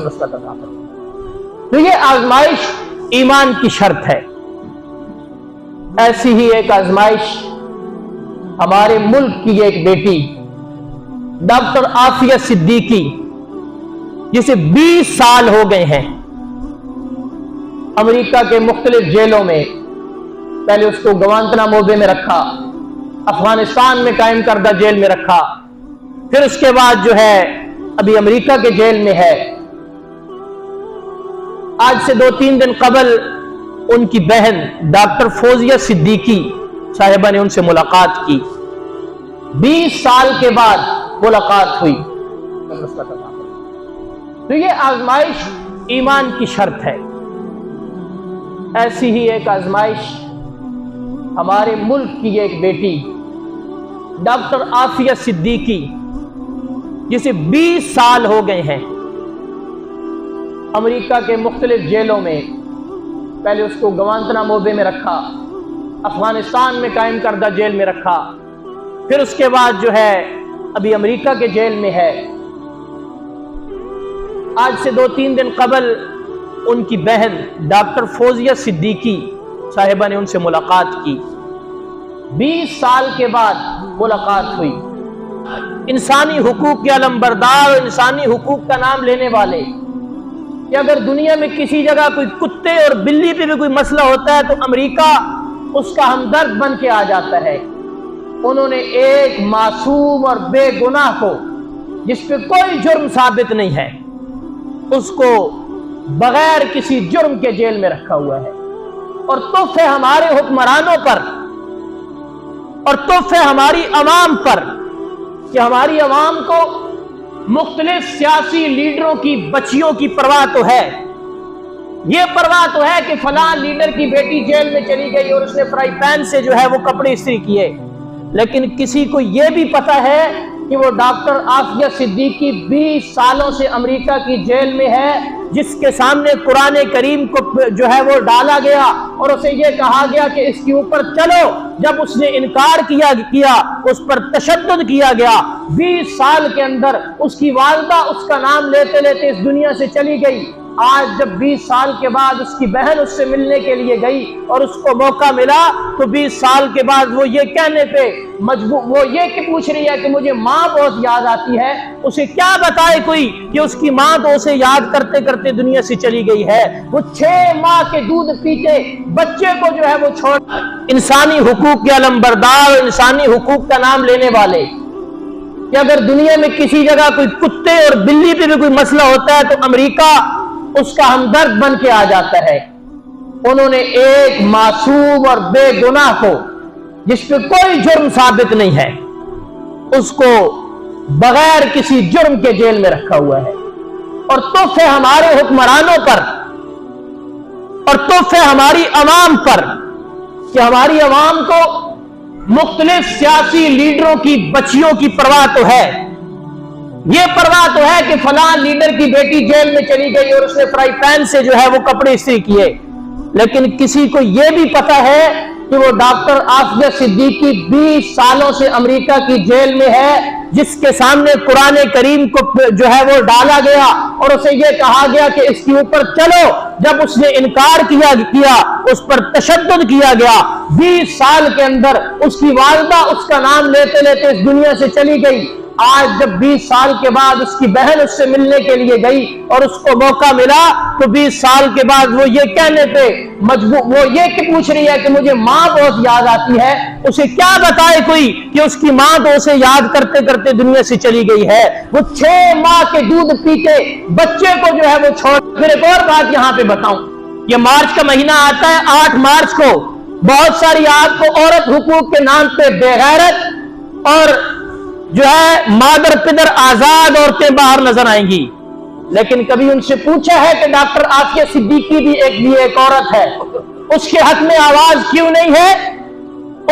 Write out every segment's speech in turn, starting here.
نصرت عطا فرما۔ تو یہ آزمائش ایمان کی شرط ہے۔ ایسی ہی ایک آزمائش ہمارے ملک کی ایک بیٹی ڈاکٹر عافیہ صدیقی، جسے 20 سال ہو گئے ہیں امریکہ کے مختلف جیلوں میں، پہلے اس کو گوانتنامو میں رکھا، افغانستان میں قائم کردہ جیل میں رکھا، پھر اس کے بعد جو ہے ابھی امریکہ کے جیل میں ہے۔ آج سے 2-3 دن قبل ان کی بہن ڈاکٹر فوزیہ صدیقی صاحبہ نے ان سے ملاقات کی، 20 سال کے بعد ملاقات ہوئی۔ تو یہ آزمائش ایمان کی شرط ہے۔ ایسی ہی ایک آزمائش ہمارے ملک کی ایک بیٹی ڈاکٹر عافیہ صدیقی، جسے 20 سال ہو گئے ہیں امریکہ کے مختلف جیلوں میں، پہلے اس کو گوانتنامو میں رکھا، افغانستان میں قائم کردہ جیل میں رکھا، پھر اس کے بعد جو ہے ابھی امریکہ کے جیل میں ہے۔ آج سے 2-3 دن قبل ان کی بہن ڈاکٹر فوزیہ صدیقی صاحبہ نے ان سے ملاقات کی، 20 سال کے بعد ملاقات ہوئی۔ انسانی حقوق کے علمبردار اور انسانی حقوق کا نام لینے والے، کہ اگر دنیا میں کسی جگہ کوئی کتے اور بلی پہ بھی کوئی مسئلہ ہوتا ہے تو امریکہ اس کا ہمدرد بن کے آ جاتا ہے۔ انہوں نے ایک معصوم اور بے گناہ کو، جس پہ کوئی جرم ثابت نہیں ہے، اس کو بغیر کسی جرم کے جیل میں رکھا ہوا ہے، اور تحفے ہمارے حکمرانوں پر اور تحفے ہماری عوام پر، کہ ہماری عوام کو مختلف سیاسی لیڈروں کی بچیوں کی پرواہ تو ہے، یہ پرواہ تو ہے کہ فلاں لیڈر کی بیٹی جیل میں چلی گئی اور اس نے فرائی پین سے جو ہے وہ کپڑے استری کیے، لیکن کسی کو یہ بھی پتا ہے کہ وہ ڈاکٹر عافیہ صدیقی 20 سالوں سے امریکہ کی جیل میں ہے، جس کے سامنے قرآن کریم کو جو ہے وہ ڈالا گیا اور اسے یہ کہا گیا کہ اس کے اوپر چلو۔ جب اس نے انکار کیا اس پر تشدد کیا گیا۔ 20 سال کے اندر اس کی والدہ اس کا نام لیتے لیتے اس دنیا سے چلی گئی۔ آج جب 20 سال کے بعد اس کی بہن اس سے ملنے کے لیے گئی اور اس کو موقع ملا تو 20 سال کے بعد وہ یہ کہنے پہ مجبور، وہ یہ کہ پوچھ رہی ہے کہ مجھے ماں بہت یاد آتی ہے۔ اسے کیا بتائے کوئی کہ اس کی ماں تو اسے یاد کرتے کرتے دنیا سے چلی گئی ہے۔ وہ 6 ماہ کے دودھ پیتے بچے کو جو ہے وہ چھوڑ، انسانی حقوق کے علمبردار اور انسانی حقوق کا نام لینے والے، کہ اگر دنیا میں کسی جگہ کوئی کتے اور بلی پہ بھی کوئی مسئلہ ہوتا ہے تو امریکہ اس کا ہمدرد بن کے آ جاتا ہے۔ انہوں نے ایک معصوم اور بے گناہ کو، جس پہ کوئی جرم ثابت نہیں ہے، اس کو بغیر کسی جرم کے جیل میں رکھا ہوا ہے، اور تحفے ہمارے حکمرانوں پر اور تحفے ہماری عوام پر، کہ ہماری عوام کو مختلف سیاسی لیڈروں کی بچیوں کی پرواہ تو ہے، یہ پرواہ تو ہے کہ فلاں لیڈر کی بیٹی جیل میں چلی گئی اور اس نے فرائی پین سے جو ہے وہ کپڑے استری کیے، لیکن کسی کو یہ بھی پتا ہے کہ وہ ڈاکٹر عافیہ صدیقی 20 سالوں سے امریکہ کی جیل میں ہے، جس کے سامنے قرآن کریم کو جو ہے وہ ڈالا گیا اور اسے یہ کہا گیا کہ اس کے اوپر چلو۔ جب اس نے انکار کیا اس پر تشدد کیا گیا۔ 20 سال کے اندر اس کی والدہ اس کا نام لیتے لیتے اس دنیا سے چلی گئی۔ آج جب 20 سال کے بعد اس کی بہن اس سے ملنے کے لیے گئی اور اس کو موقع ملا تو 20 سال کے بعد وہ یہ کہنے پہ مجبور، وہ یہ کہ پوچھ رہی ہے کہ مجھے ماں بہت یاد آتی ہے۔ اسے کیا بتائے کوئی کہ اس کی ماں تو اسے یاد کرتے کرتے دنیا سے چلی گئی ہے۔ وہ 6 ماہ کے دودھ پیتے بچے کو جو ہے وہ چھوڑ۔ پھر ایک اور بات یہاں پہ بتاؤں، یہ مارچ کا مہینہ آتا ہے، 8 مارچ کو بہت ساری آپ کو عورت حقوق کے نام پہ بے غیرت اور جو ہے مادر پدر آزاد عورتیں باہر نظر آئیں گی، لیکن کبھی ان سے پوچھا ہے کہ ڈاکٹر عافیہ صدیقی بھی ایک عورت ہے، اس کے حق میں آواز کیوں نہیں ہے؟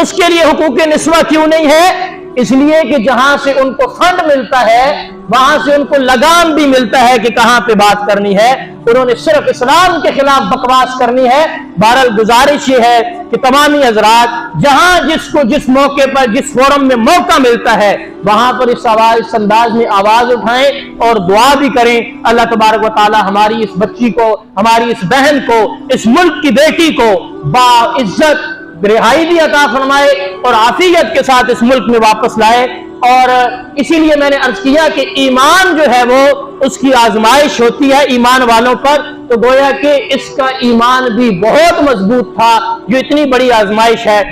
اس کے لیے حقوق نسواں کیوں نہیں ہے؟ اس لیے کہ جہاں سے ان کو فنڈ ملتا ہے وہاں سے ان کو لگام بھی ملتا ہے کہ کہاں پہ بات کرنی ہے. انہوں نے صرف اسلام کے خلاف بکواس کرنی ہے. بہرحال گزارش یہ ہے کہ تمامی حضرات جہاں جس کو جس موقع پر جس فورم میں موقع ملتا ہے وہاں پر اس انداز میں آواز اٹھائیں اور دعا بھی کریں. اللہ تبارک و تعالی ہماری اس بچی کو, ہماری اس بہن کو, اس ملک کی بیٹی کو باعزت رہائی بھی عطا فرمائے اور عافیت کے ساتھ اس ملک میں واپس لائے. اور اسی لیے میں نے عرض کیا کہ ایمان جو ہے وہ اس کی آزمائش ہوتی ہے ایمان والوں پر, تو گویا کہ اس کا ایمان بھی بہت مضبوط تھا جو اتنی بڑی آزمائش ہے.